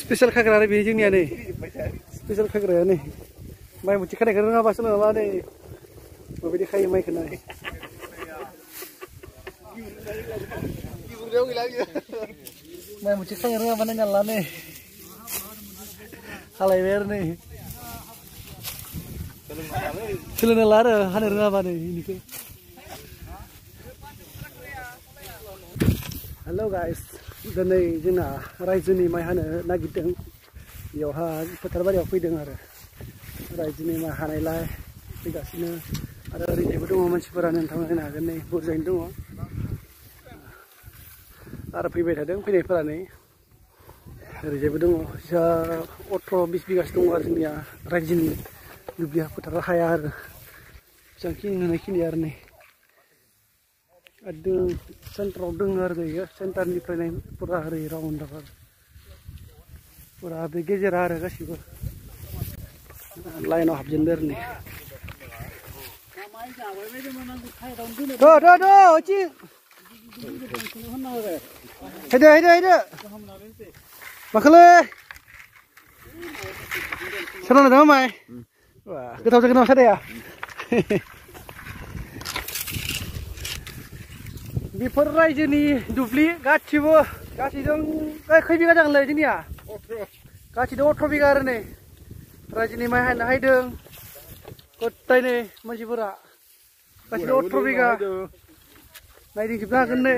Spesial खाग्रा आरो बे जोंनिया नै स्पेशल खाग्राया नै माइ मुथि खानायखौ रोङाबासो नङाबा नै माबायदि खायो माइखौ नाय माइ मुथि खानो रोङाबा नायना ला नै हालायबाय आरो नै सोलोंना ला आरो हानो रोङाबा नै इनिखौ हेल' गाइस दिनै जोंना रायजोनि माइ हानो नागिरदों बेयावहा फोथार बारियाव फैदों आरो रायजोनि माइ हानायलाय फैगासिनो आरो ओरैजायबो दङ मानसिफोरा नोंथाङा नायनो हागोन नै बुरजायैनो दङ आरो फैबाय थादों फैनायफोरा नै ओरैजायबो दङ 18-20 बिगासो दङ आरो जोंनिया रायजोनि दुब्लिया फोथारा हाया आरो बेसेबांखिनि नुनायखिनि आरो नै एकदम सेन्टाराव दङ आरो जायो सेन्टारनिफ्राय फुरा ओरै राउन्ड आरो फुरा बे गेजेरा आरो गासिबो लाइनाव हाबजेनबाय आरो नै हैदो माखोलै सोरनाव दङ माइ गोथाव जागोन नामा सादाया बेफोर रायजोनि दुब्लि गासिजों खै बिगा जागोनलै जोंनिया गासिजों 18 बिगा आरो नै रायजोनि माइ हानो हायदों गथाय नै मानसिफोरा गासिजों 18 बिगा नायदिंजोबनो हागोन नै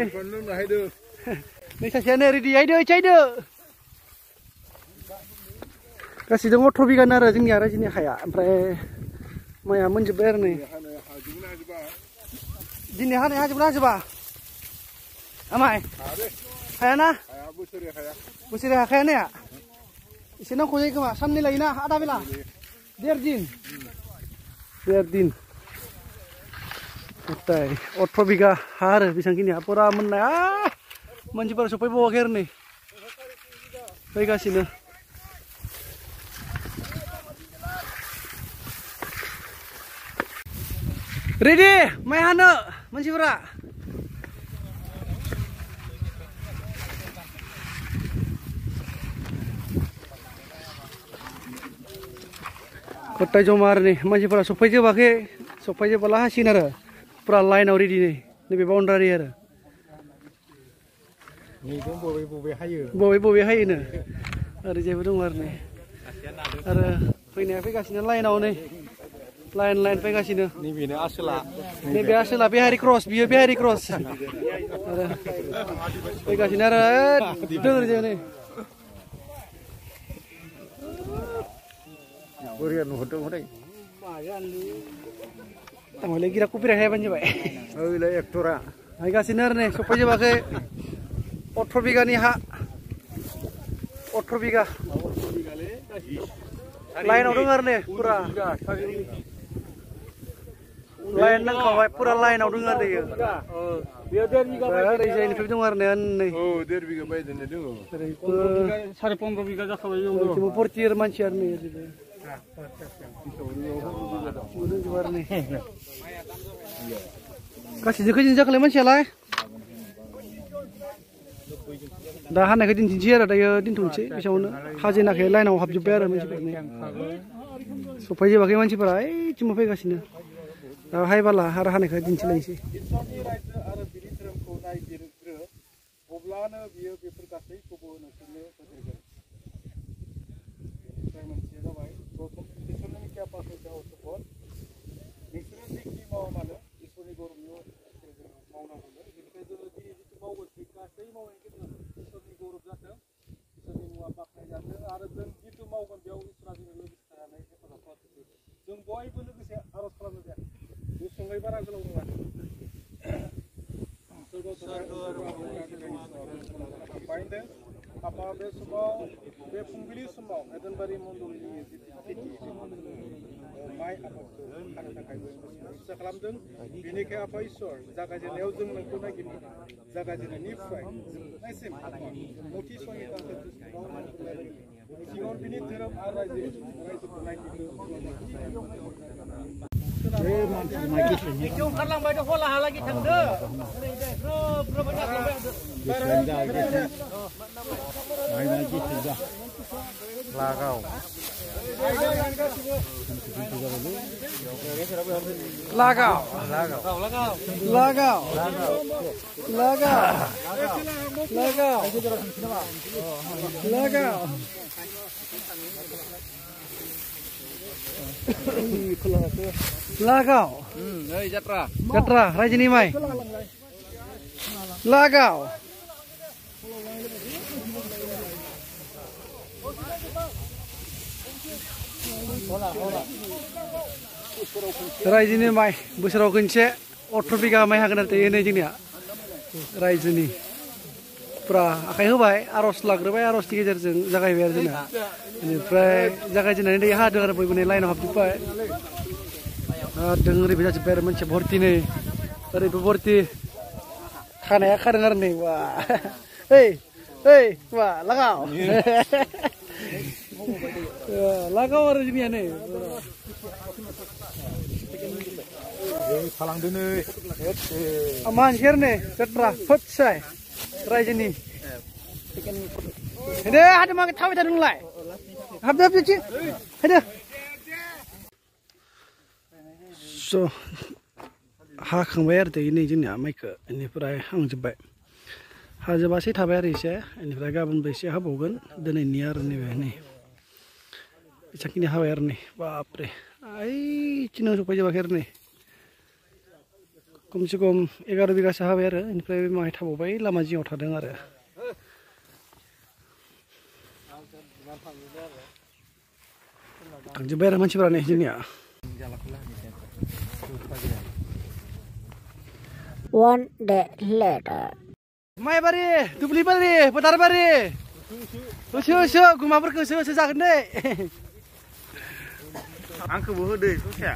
नै सासेयानो रेडि हायदो गासिजों 18 बिगानो आरो जोंनिया रायजोनि हाया ओमफ्राय माइया मोनजोब्बाय आरो नै दिनै हानाय हाजोबना हाजोबा आमाय हायाना बोसोरे हाखाया नाया एसे नांगौ जायो खोमा साननै लायोना आदा बेला 1.5 दिन गथाय 18 बिगा हा आरो बेसेबांखिनिया फुरा मोननाय मानसिफोरा सफैबावाखै आरो नै फैगासिनो रेडि माइ हानो मानसिफोरा गथाय जमा आरो नै मानसिफोरा सफैजोबोला हासिगोन आरो फुरा लाइनाव रेडि नै नैबे बाउन्डारि आरो बबे हायोनो ओरैजायबो दङ आरो नै आरो फैनाया फैगासिनो लाइनाव नै लाइन फैगासिनो नैबे आसोला बेहारि क्रस बियो बेहारि क्रस आरो फैगासिनो आरो एकदम ओरैजाय नै थांबायलै गिरा कपिराय हायाबानो जाबाय एक्टरा हायगासिनो आरो नै सफैजोबाखै 18 बिगानि हा 18 बिगा लाइनाव दङ आरो नै फुरा लाइन नांखाबाय फुरा लाइनाव दङ आरो ओरैजायनिफ्राय दङ आरो नै 1.5 बिगा बायदेरनाय दङ ओरैबो 15 बिगा जाखाबाय फुरथि मानसि आरो नै गासैजों खैजोन जाखोलाय मानसियालाय दा हानायखौ दिन्थिनोसै आरो दायो दोनथ'नोसै बेसेबावनो हाजेनाखै लाइनाव हाबजोब्बाय आरो मानसिफोरनि सफैजोबाखै मानसिफोरा ओइथिंबो फैगासिनो दा हायबाला आरो हानायखौ दिन्थिलायनोसै अब्लानो बियो बेफोर गासैखौबो नोंसोरनो होदेरगोन जाय मोनसेया जाबाय इसोरनि केपासिटियाव सपट नोंसोरो जिखि मावा मानो इसोरनि गौरबनि मावनांगौ बेनिफ्राय जोङो दिनै जिथु मावगोन बे गासै मावनायनि गेजेरजों इसोरनि गौरब जाथों इसोरनि मुवा बाख्नाय जाथों आरो जों जिथु मावगोन बेयाव इसोरा जोंनो लोगोसे थानानै हेफाजाब खालामथों जों बयबो लोगोसे आर'ज खालामनो दे गुसुङै बारा गोलाव नङा बायदों आफा बे समाव बे फुंबिलि समाव एदनबारि मण्डलनि माइ आबादखौ खानो थाखायबो इस्सा खालामदों बेनिखाय आफा इसोर जागायजेननायाव जों नोंखौ नागिरदों जागायजेननायनिफ्राय जोबनायसिम मुथि संहिता सिङाव बिनि धोरोम आरो रायजोखौ नागिरदों ओंखारलांबाय दं हलाहालागि थांदो Lagau. Lagau. Lagau. Lagau. Jatra, Rajini Mai. Lagau. Rajini Mai, bosoraव खनसे 18 बिगा माइ हागोन आरो नै जोंनिया रायजोनि पुरा आखाइ होबाय आर'ज लाग्रोबाय आर'जनि गेजेरजों जागायबाय आरो जोंना बेनिफ्राय जागायजेननानै दै हादों आरो बयबो नै लाइनाव हाबजोब्बाय हादों ओरैबो जाजोब्बाय आरो मोनसे भर्ति नै ओरैबो भर्ति खानाया खादों आरो नै वा ओइ वा लागाव लागाव आरो जोंनिया नै मानसिया नै जत्रा फुटसाय रायजोनि दे हादो मा थाबाय थादों नोंलाय हाबदो हाबदो हादो स' हाखांबाय आरो दायो नै जोंनिया माइखौ बेनिफ्राय हांजोब्बाय हाजोबासै थाबाय आरो एसे बेनिफ्राय गाबोनबो एसे हाबावगोन दिनैनि आरो नैबे नै बेसांखिनि हाबाय आरो नै बापरे ओइथिं सफैजोबाखै आरो नै खमसे खम 11 बिगासो हाबाय आरो बेनिफ्राय माहाय थाबावबाय लामा जिङाव थादों आरो थांजोब्बाय आरो मानसिफोरा नै जोंनिया One day later. माइबारि दुब्लिबारि फोथारबारि होसो गुमाफोरखौ होसो जागोन दे आंखौबो होदो ससेया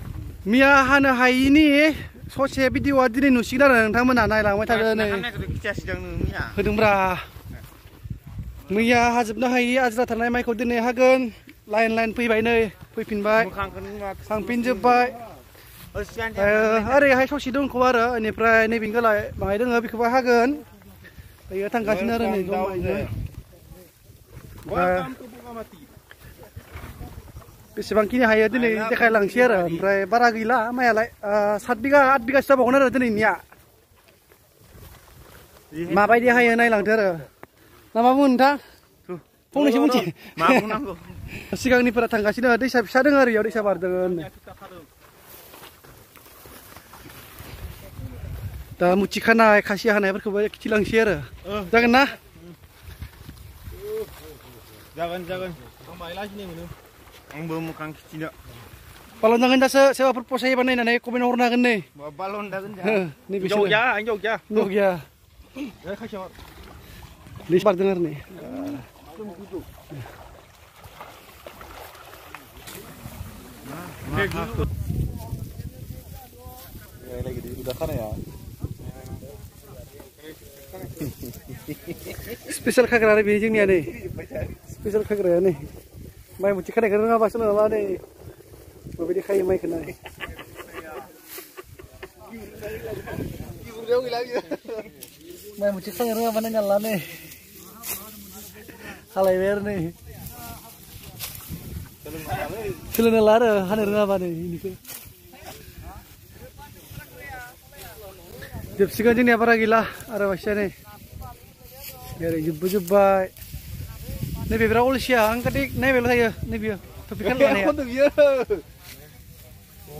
मिया हानो हायिनि ससे भिडिअ'आ दिनै नुसिगोन आरो नोंथांमोना नायलांबाय थागोन नै होदोंब्रा मैया हाजोबनो हायि आज्रा थानाय माइखौ दिनै हागोन लाइन फैबाय नै फैफिनबाय थांफिनजोब्बाय ओरैहाय ससे दंखौ आरो बेनिफ्राय नैबेनिखौलाय बाहाय दङ बेखौबो हागोन दायो थांगासिनो आरो नै जमायैनो बेसेबांखिनि हायो दिनै देखायलांसै आरो ओमफ्राय बारा गैला माइयालाय 7 बिगा 8 बिगासो जाबावगोन आरो दिनैनिया माबायदि हायो नायलांदो आरो ना मा बुङो नोंथां फंनैसो बुंसै मा बुंनांगौ सिगांनिफोरा थांगासिनो दैसा फिसा दङ आरो इयाव दैसा बारदों दा मुथि खानाय खासि हानायफोरखौबो खिथिलांसै आरो जागोन ना जागोन आंबो मोखां खिथिनो बालन जागोन दासो सोरबाफोर फसायोबा नायनानै कमेन्ट हरनो हागोन नै बालन जागोन नैबे गैया लिस्ट बारदों आरो नै स्पेशल खाग्रा आरो बे जोंनिया नै स्पेशल खाग्राया नै माइ मुथि खानायखौ रोङाबासो नङाबा नै माबायदि खायो माइखौ नाय माइ मुथि खानो रोङाबा नायना ला नै हालायबाय आरो नै सोलोंना ला आरो हानो रोङाबा नै बेनिखौ जोबसिगोन जोंनिया बारा गैला आरो बासिया नै ओरै जोब्बाय नैबे बिराद अलसिया आं काटिक नायबायल' थायो नैबेयो टपिक खालामनाया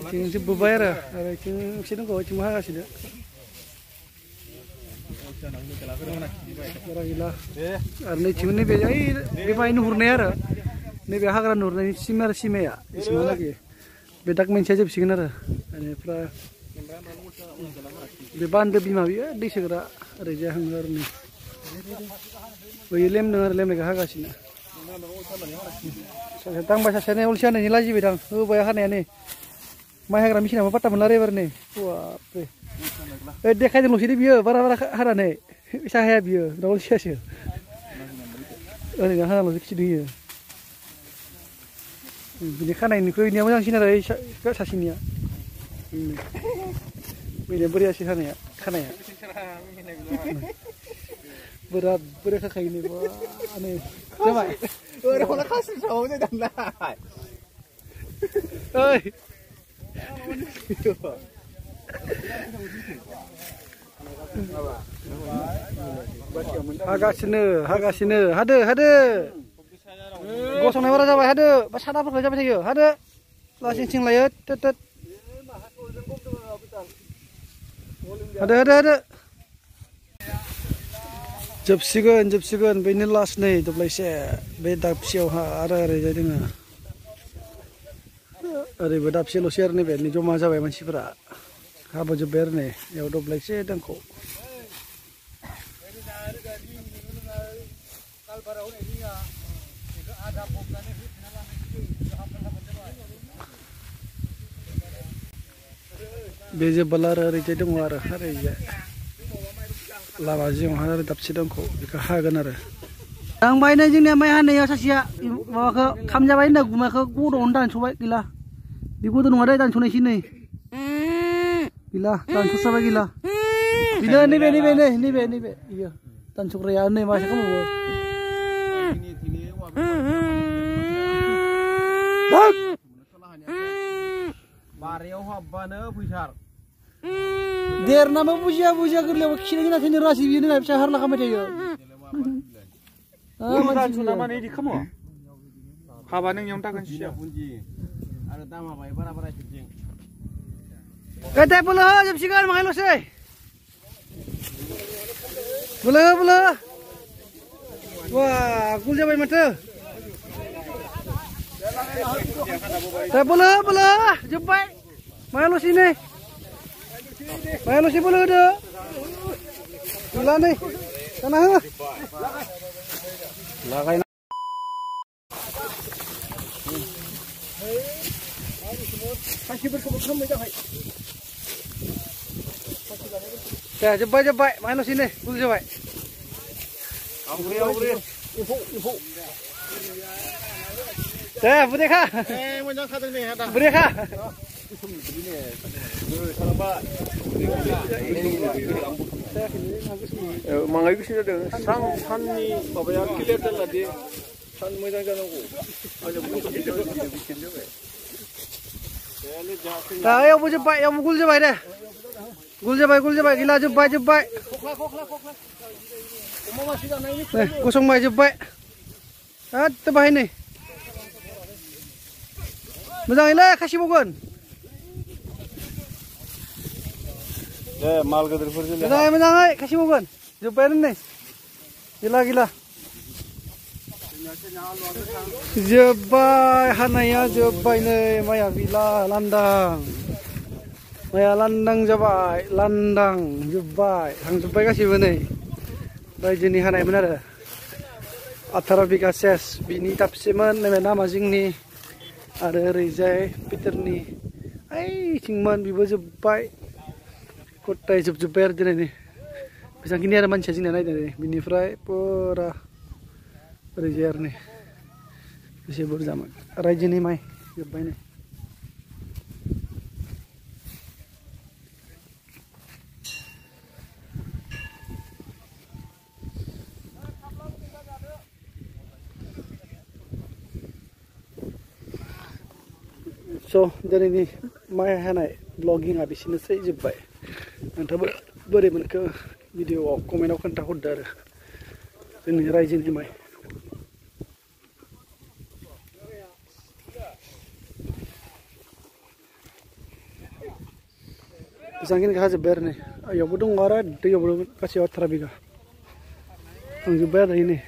बिथिं जोब्बाय आरो बिथिं एसे दंबावो बिथिंबो हागासिनो बारा गैला आरो नैथिं नैबे बे माइ नुहुरनाय आरो नैबे हाग्रा नुहुरनायनि सिमा आरो सिमाया एसेबांलागि बे दाग मोनसेया जोबसिगोन आरो बेनिफ्राय बे बान्दो बिमा बियो दै सोग्रा ओरै जाहाङो आरो नै बैयो लेमदों आरो लेमनायखौ हागासिनो सासे दांबाय सासेया अलसिया होनायनि लाजिबाय दां होबाय हानाया नै माइ हाग्रा मेसिनाबो पात्ता मोनला आरो एबार नै बापरे देखायदोंल'सै दे बियो बारा हानानै फैसा हाया बियो दा अलसियासो ओरैनो हानाल'सो खिथिदों इयो बिनि खानायनिख्रुइ इनिया मोजांसिन आरो सासेनिया बेनो बोरैयासो खानाया berat kayak ini wah aneh coba Orang kasih jauhnya dan lain. ơi agak sini hade gosong naik jabai hade pas ada apa jabai saja hade lah sing layat tet hade jepsigan bini last nih job lese beda psiau ha ada jadi nggak ada beda psiau share nih bini cuma jabai masih pera apa jeber nih ya udah lese dengko beje balar hari jadi muara hari ya lama jeng hari dapsi dengko jika hagan ada yang mainnya jengnya main ane ya sasia bawa ke kamja main dah guma ke kudo ondan coba gila di kudo nunggu ada dan cuna sini gila dan susah gila bila ni be iya dan cukre ane masih kamu Mario Habana Pujar. Der nama buja kerja wakil kita sini rasi ini nak cahar lah kami dia. Bukan cuma mana ini kamu. Habaneng yang takkan siap. Ada tamu apa? Para cicing. Kata pula jam sigar makan lo sih. Pula. Wah, aku jabai mata. Saya pula jumpai. Main lo sini. Main lo sini pula ada. Gila nih. Sana ha. Lakai. Kasih berkebun meja hai. Ya, jumpai. Main lo sini. Pula jumpai. Aure. Ibu. Teh, boleh kah? Macam kata ni ada. Boleh kah? Mangai ku sini ada. Sang ni apa ya clear dah lah dia. Sang macam kan aku. Aja bikin juga. Dah, yang jumpai, yang gul jumpai deh. Gul jumpai, gila jumpai. Kokla. Umum masih dah naik ni. Kosong mai jumpai. Tebah ini. Macam ini kasih bukan. Mal ke terus je. Macam kasih bukan. Jumpai ni. Gila. Jumpai hanaya jumpai ni maya villa landang. Jumpai landang jumpai. Hang jumpai kasih ni. Baik jenis hanai benar. 18 biga ses bini tapsiman nama jing ni. Ada Rizai Peter ni, cingman bibo jepai, kotai jeper je ni. Bisa kini ada mancing ni ni, bini fry pura Rizai ni, bisa berjaman. Rizai ni mai jepai ni. So, dari ni mai hanai vlogging habis ini saya jumpai. Nanti boleh mereka video komen akan takut dar. Ini Rizai ni mai. Pisangin kah jeber ni. Ayo budung ngara, dia budung kasih 18 biga. Ang jeber ini.